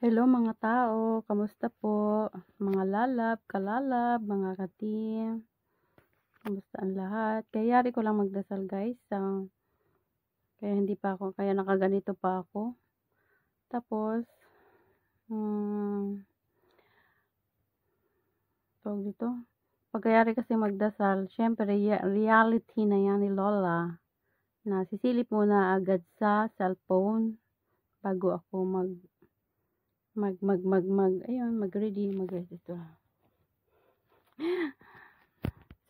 Hello mga tao, kamusta po? Mga lalab, kalalab, mga ka-team, kamusta ang lahat? Kaya yari ko lang magdasal guys, kaya hindi pa ako, kaya nakaganito pa ako. Tapos, tawag dito, pagkayari kasi magdasal, syempre reality na yan ni Lola, na sisilip muna agad sa cellphone, bago ako mag-ready ito.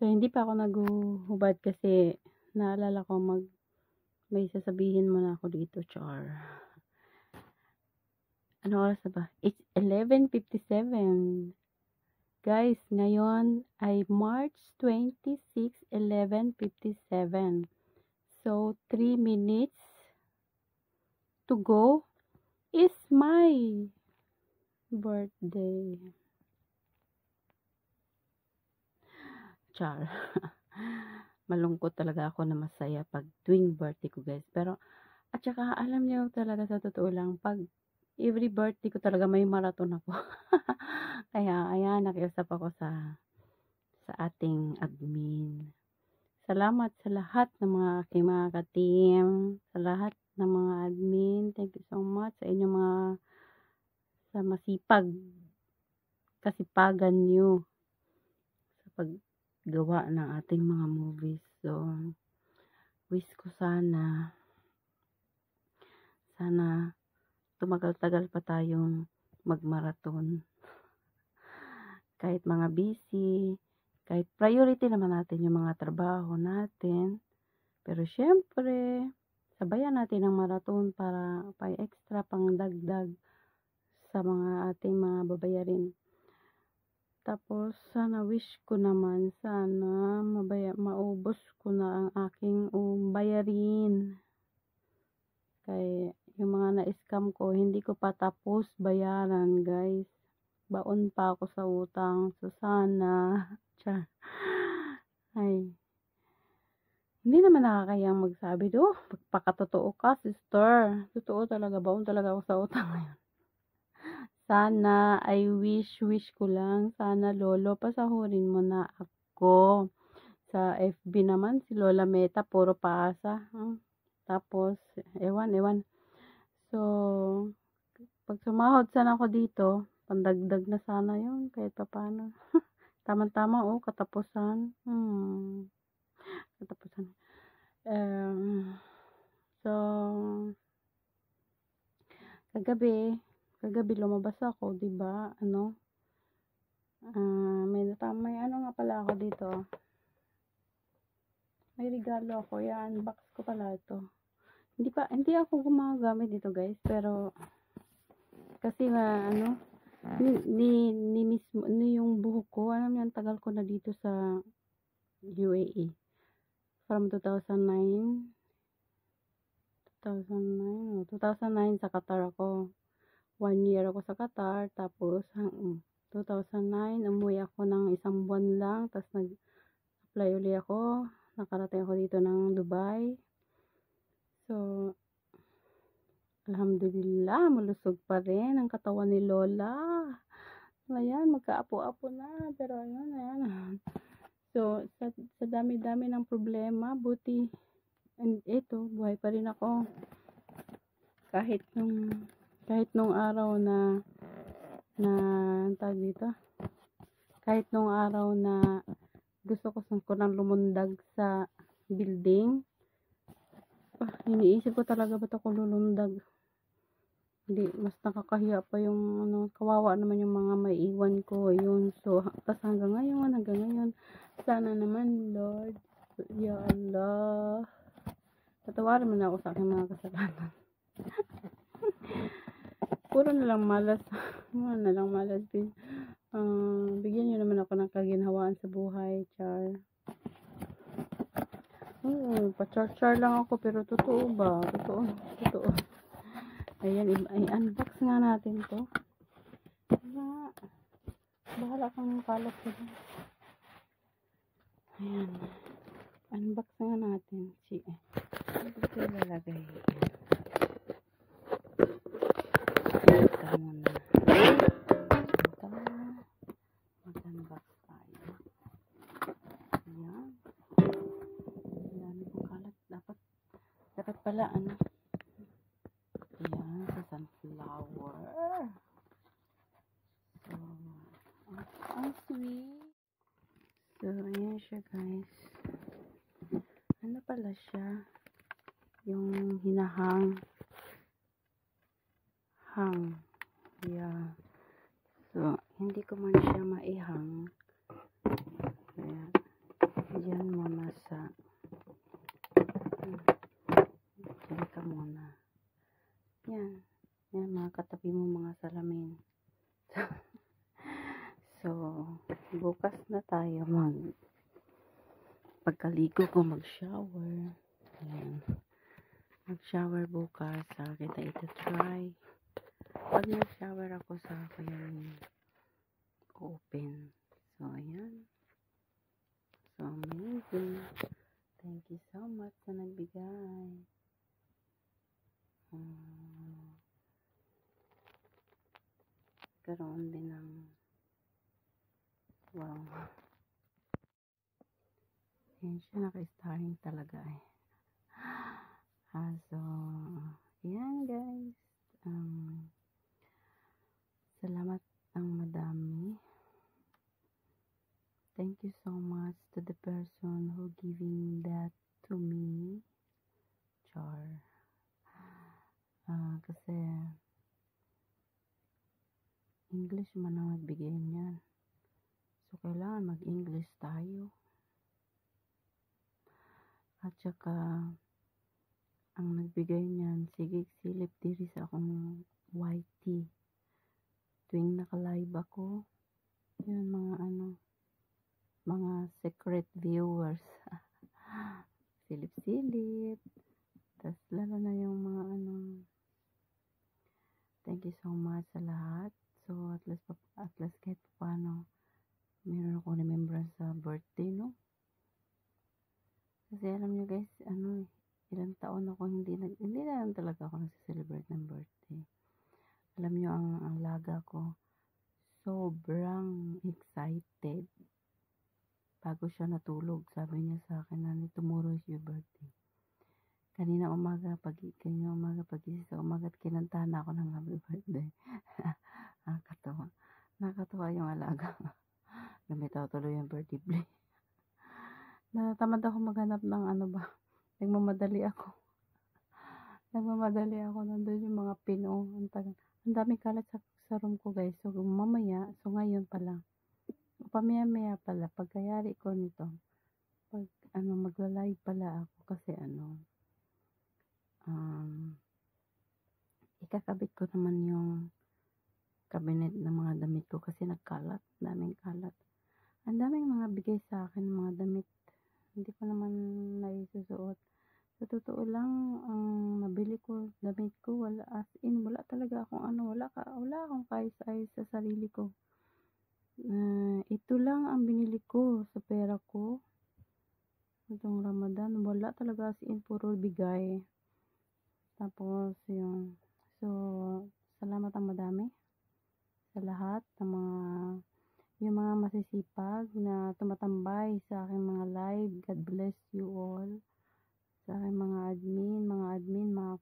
So, hindi pa ako naghuhubad kasi naalala ko may sasabihin muna ako dito, char. Ano oras na ba? It's 11:57. Guys, ngayon ay March 26, 11:57. So, 3 minutes to go is my birthday. Char. Malungkot talaga ako na masaya pag tuwing birthday ko guys. Pero, at saka alam niyo talaga sa totoo lang, pag every birthday ko talaga may marathon ako. Kaya, ayan, nakiusap ako sa ating admin. Salamat sa lahat ng mga aking mga ka-team, sa lahat ng mga admin. Thank you so much sa inyong sa kasipagan nyo sa paggawa ng ating mga movies. So, wish ko sana tumagal-tagal pa tayong magmaraton. Kahit mga busy, kahit priority naman natin yung mga trabaho natin. Pero syempre, sabayan natin ang maraton para extra pang dagdag sa mga ating mga babayarin. Tapos, sana wish ko naman, sana maubos ko na ang aking bayarin. Kaya yung mga na-scam ko, hindi ko pa tapos bayaran, guys. Baon pa ako sa utang. So, sana. Ay. Hindi naman nakakayang magsabi, magpakatotoo ka, sister. Totoo talaga, baon talaga ako sa utang ngayon. Sana, I wish ko lang, sana lolo, pasahurin mo na ako. Sa FB naman, si Lola Meta, puro paasa. Tapos, ewan. So, pag sumahod sana ako dito, pandagdag na sana yun, kahit pa paano. Tama-tama, katapusan. Katapusan. So, kagabi lumabas ako, 'di ba? May ano nga pala ako dito. May regalo ako, i-unbox ko pala ito. Hindi ako gumagamit dito, guys, pero kasi mismo yung buhok ko, ang tagal ko na dito sa UAE. From 2009 sa Qatar ako. 1 year ako sa Qatar, tapos 2009 umuwi ako ng isang buwan lang, tapos nag-apply uli ako, nakarating ako dito ng Dubai. So, alhamdulillah, malusog pa rin ang katawan ni Lola. Ayan, magkaapo-apo na, pero ayan. So, sa dami-dami ng problema, buti, ito, buhay pa rin ako. Kahit nung araw tawag dito, kahit nung araw na gusto ko nang lumundag sa building, iniisip ko talaga ba't ako lulundag. Hindi, mas nakakahiya pa yung kawawa naman yung mga maiiwan ko, yun. So, tas hanggang ngayon, sana naman, Lord, ya Allah, patawarin mo na ako sa aking mga kasalanan. Puro na lang malas din. Bigyan nyo naman ako ng kaginhawaan sa buhay, char. Pa-char lang ako, pero totoo ba? Totoo. Ayan, i-unbox nga natin to. Bahala kang kalat ko dyan. Ayan. Unbox nga natin. Ito ko ilalagay. Ito muna. pala, ano, yan, sa sunflower. So, ang sweet. So, ayan siya, guys. Ano pala siya? Yung hinahang. Yeah. So, hindi ko man siya maihang. Kaya, yan muna sa diyan ka muna. Yan. Yan, mga katabi mo mga salamin. So, bukas na tayo pagkaligo ko mag-shower. Ayan. Mag-shower bukas. Kita ito-try. Pag nag-shower ako sa yung open. So, ayan. So, amazing. Thank you so much sa nagbigay. Karoon din ng wow. Ayan siya, naka-starring talaga eh. So, ayan guys. Salamat ng madami. Thank you so much to the person who giving that to me. Char. Kasi English man ang nagbigay niyan. So, kailangan mag-English tayo. At saka, ang nagbigay niyan, sige, silip diri sa akong YT. Tuwing naka-live ako, yun, mga secret viewers. Silip-silip. Tapos, lalo na yung mga thank you so much sa lahat. So, at least kahit paano, meron ako remembrance sa birthday, no? Kasi alam nyo guys, ilang taon ako hindi na lang talaga ako nagse-celebrate ng birthday. Alam nyo, ang laga ko, sobrang excited. Bago siya natulog, sabi niya sa akin na tomorrow is your birthday. Kanina umaga, pagising sa umaga, kinantahan na ako ng happy birthday. Nakakatawa yung alaga. Gamitaw tuloy yung birthday play. Natamad ako maghanap ng nagmamadali ako. Nandun yung mga pino. Ang daming kalat sa room ko guys. So mamaya, ngayon pala. Pamaya-maya pala, pagkayari ko nito, magla-live pala ako kasi ikakabit ko naman yung cabinet ng mga damit ko kasi nagkalat, daming kalat. Ang daming mga bigay sa akin mga damit. Hindi ko naman naisusuot. Sa totoo lang, ang nabili ko, damit ko, wala talaga akong wala akong kayos-ayos sa sarili ko. Ito lang ang binili ko sa pera ko. Itong Ramadan, wala talaga puro bigay. Tapos, yun. So, salamat ang madami sa lahat ng yung mga masisipag na tumatambay sa aking mga live. God bless you all. Sa aking mga admin, mga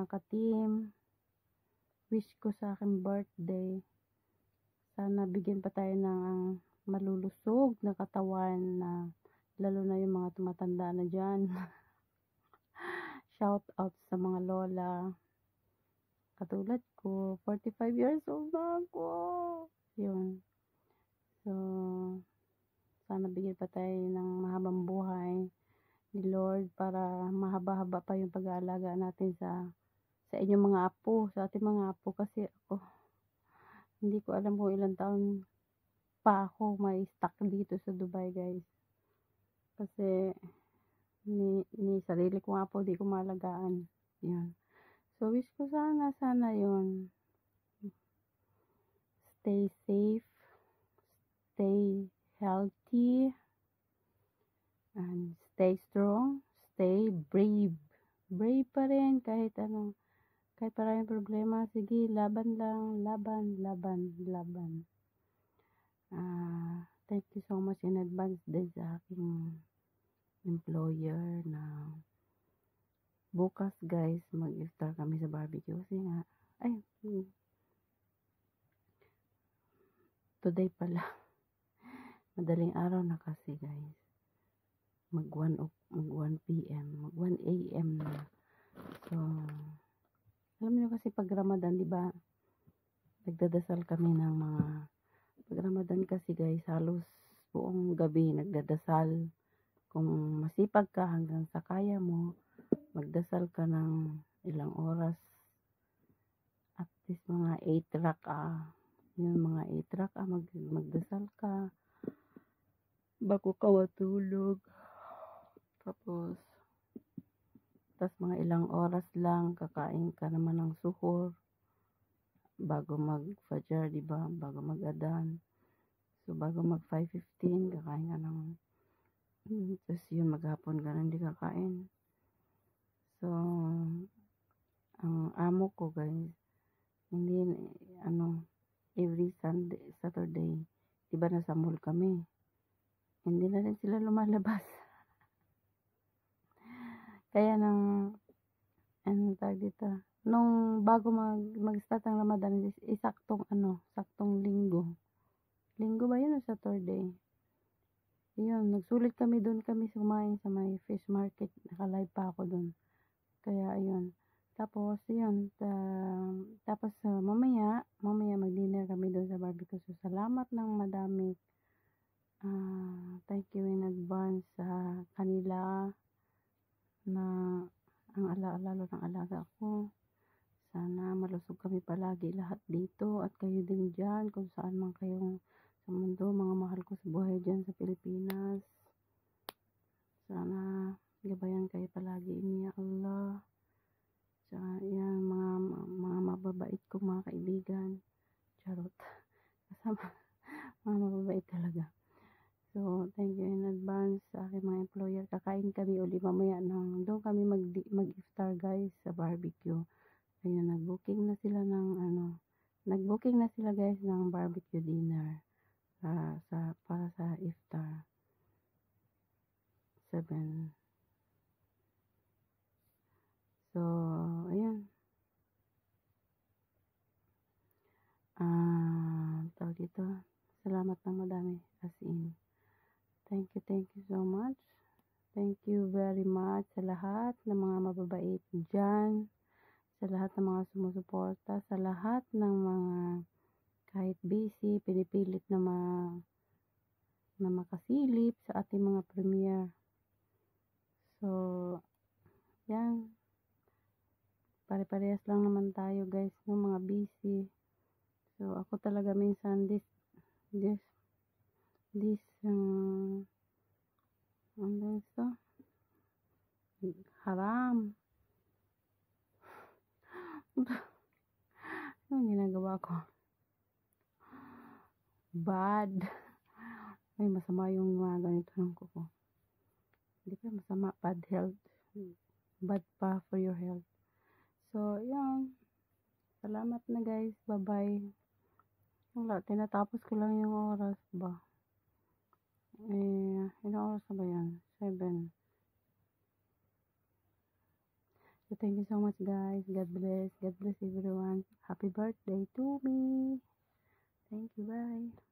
ka-team. Wish ko sa aking birthday, sana bigyan pa tayo ng malulusog na katawan, na lalo na yung mga tumatanda na dyan. Shout out sa mga lola katulad ko, 45 years old na ako. Yun. So, sana bigyan pa tayo ng mahabang buhay ni Lord para mahaba-haba pa yung pag-aalaga natin sa inyong mga apo, sa ating mga apo. Kasi ako, hindi ko alam kung ilang taon pa ako may stuck dito sa Dubai guys. Kasi ni sarili ko nga po, di ko malagaan. Yan. So, wish ko sana yun. Stay safe, stay healthy, and stay strong, stay brave. Brave pa rin kahit maraming problema. Sige, laban lang, laban. Thank you so much in advance din sa aking employer na bukas guys mag-iftar kami sa barbecue kasi nga today pala madaling araw na kasi guys mag 1 PM mag 1 AM na. So alam niyo kasi pag Ramadan di ba nagdadasal kami ng mga pag Ramadan kasi guys halos buong gabi nagdadasal. Kung masipag ka hanggang sa kaya mo magdasal ka ng ilang oras at least mga 8 rak'ah yun mga 8 rak'ah magdasal ka bago ka matulog tapos mga ilang oras lang kakain ka naman ng suhur bago mag fajr di ba bago mag adhan so bago mag 5:15 kakain ka ng tapos yun maghapon ka na hindi kakain so ang amo ko guys hindi every Saturday di ba nasa mall kami hindi na rin sila lumalabas kaya nang tawag dito nung bago mag-start ang Ramadan saktong linggo ba yun o Saturday yun nagsulit kami doon kami sumain sa may fish market naka-live pa ako doon kaya ayun tapos yun tapos mamaya mag-dinner kami doon sa barbecue so salamat ng madami thank you in advance sa kanila na ang lalo ng alaga ko sana malusog kami palagi lahat dito at kayo din dyan kung saan man kayong sa mundo mga mahal ko sa buhay dyan sa Pilipinas sana gabayan kayo palagi ni Allah tsaka yan mga mababait kong mga kaibigan charot kasama mga mababait talaga so thank you in advance sa aking mga employer kakain kami uli mamaya doon kami mag-iftar guys sa barbecue ayun nag-booking na sila guys ng barbecue dinner para sa iftar 7 so ayun tawag dito salamat ng madami as in thank you so much thank you very much sa lahat ng mga mababait dyan sa lahat ng mga sumusuporta sa lahat ng mga kahit busy pinipilit na makasilip sa ating mga premiere so yan pare-parehas lang naman tayo guys ng mga busy so ako talaga minsan this ano ito haram ano ginagawa ko bad ay masama yung mga ganito ng kuko hindi ka masama bad pa for your health so yan salamat na guys bye bye wala tinatapos ko lang yung oras ba ilang oras na ba yan 7 so thank you so much guys God bless everyone happy birthday to me thank you bye